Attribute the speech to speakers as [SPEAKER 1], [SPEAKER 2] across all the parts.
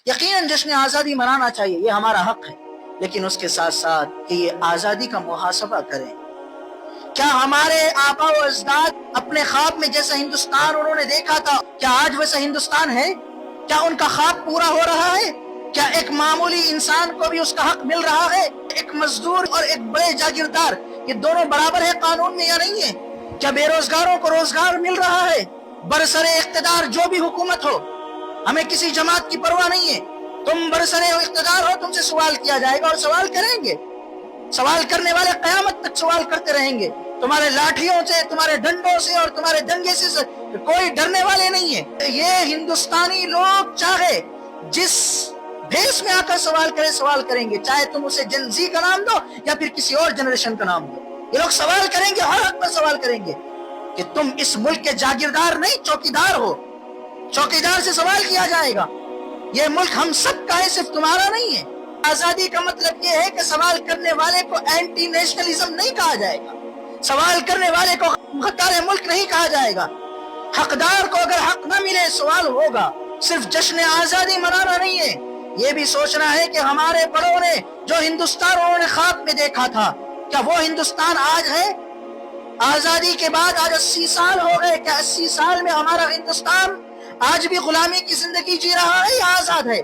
[SPEAKER 1] یقیناً جشن آزادی منانا چاہیے، یہ ہمارا حق ہے، لیکن اس کے ساتھ ساتھ کہ یہ آزادی کا محاسبہ کریں۔ کیا ہمارے آبا و اجداد اپنے خواب میں جیسا ہندوستان انہوں نے دیکھا تھا، کیا آج ویسا ہندوستان ہے؟ کیا ان کا خواب پورا ہو رہا ہے؟ کیا ایک معمولی انسان کو بھی اس کا حق مل رہا ہے؟ ایک مزدور اور ایک بڑے جاگیردار، یہ دونوں برابر ہے قانون میں یا نہیں ہے؟ کیا بے روزگاروں کو روزگار مل رہا ہے؟ برسر اقتدار جو بھی حکومت ہو، ہمیں کسی جماعت کی پرواہ نہیں ہے، تم برسر اقتدار ہو، تم سے سوال کیا جائے گا اور سوال کریں گے۔ سوال کرنے والے قیامت تک سوال کرتے رہیں گے۔ تمہارے لاٹھیوں سے، تمہارے ڈنڈوں سے اور تمہارے دنگے سے کوئی ڈرنے والے نہیں ہیں۔ یہ ہندوستانی لوگ چاہے جس بھیس میں آ کر سوال کریں گے، چاہے تم اسے جن زی کا نام دو یا پھر کسی اور جنریشن کا نام دو، یہ لوگ سوال کریں گے، ہر حق میں سوال کریں گے کہ تم اس ملک کے جاگیردار نہیں، چوکیدار ہو۔ چوکیدار سے سوال کیا جائے گا، یہ ملک ہم سب کا ہے، صرف تمہارا نہیں ہے۔ آزادی کا مطلب یہ ہے کہ سوال کرنے والے کو اینٹی نیشنلزم نہیں کہا جائے گا، سوال کرنے والے کو غدار ملک نہیں کہا جائے گا۔ حقدار کو اگر حق نہ ملے سوال ہوگا۔ صرف جشن آزادی منانا نہیں ہے، یہ بھی سوچنا ہے کہ ہمارے بڑوں نے جو ہندوستان انہوں نے خواب میں دیکھا تھا، کیا وہ ہندوستان آج ہے؟ آزادی کے بعد آج 80 سال ہو گئے، کیا 80 سال میں ہمارا ہندوستان آج بھی غلامی کی زندگی جی رہا ہے یا آزاد ہے؟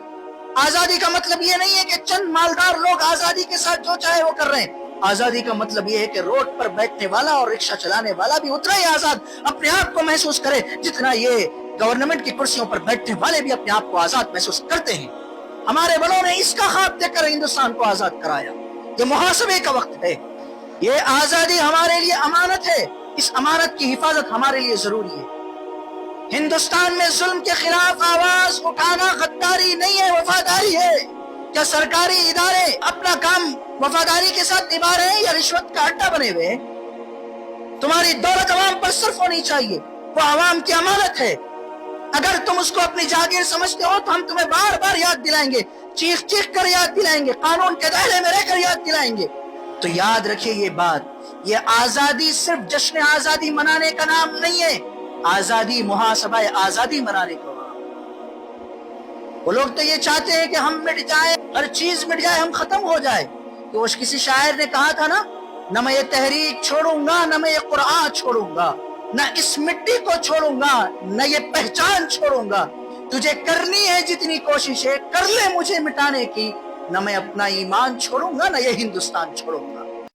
[SPEAKER 1] آزادی کا مطلب یہ نہیں ہے کہ چند مالدار لوگ آزادی کے ساتھ جو چاہے وہ کر رہے ہیں۔ آزادی کا مطلب یہ ہے کہ روڈ پر بیٹھنے والا اور رکشہ چلانے والا بھی اتنا ہی آزاد اپنے آپ کو محسوس کرے جتنا یہ گورنمنٹ کی کرسیوں پر بیٹھنے والے بھی اپنے آپ کو آزاد محسوس کرتے ہیں۔ ہمارے بڑوں نے اس کا خواب دیکھ کر ہندوستان کو آزاد کرایا۔ یہ محاسبے کا وقت ہے، یہ آزادی ہمارے لیے امانت ہے، اس امانت کی حفاظت ہمارے لیے ضروری ہے۔ ہندوستان میں ظلم کے خلاف آواز اٹھانا غداری نہیں ہے، وفاداری ہے۔ کیا سرکاری ادارے اپنا کام وفاداری کے ساتھ نبھا رہے ہیں یا رشوت کا اڈا بنے ہوئے ہیں؟ تمہاری دولت عوام پر صرف ہونی چاہیے، وہ عوام کی امانت ہے۔ اگر تم اس کو اپنی جاگیر سمجھتے ہو تو ہم تمہیں بار بار یاد دلائیں گے، چیخ چیخ کر یاد دلائیں گے، قانون کے دائرے میں رہ کر یاد دلائیں گے۔ تو یاد رکھیے یہ بات، یہ آزادی صرف جشن آزادی منانے کا نام نہیں ہے، آزادی محاسبہ آزادی منانے کا۔ وہ لوگ تو یہ چاہتے ہیں کہ ہم مٹ جائیں، ہر چیز مٹ جائے، ہم ختم ہو جائے۔ تو وہ کسی شاعر نے کہا تھا نا، نہ میں یہ تحریک چھوڑوں گا، نہ میں یہ قرآن چھوڑوں گا، نہ اس مٹی کو چھوڑوں گا، نہ یہ پہچان چھوڑوں گا۔ تجھے کرنی ہے جتنی کوششیں، کر لے مجھے مٹانے کی، نہ میں اپنا ایمان چھوڑوں گا، نہ یہ ہندوستان چھوڑوں گا۔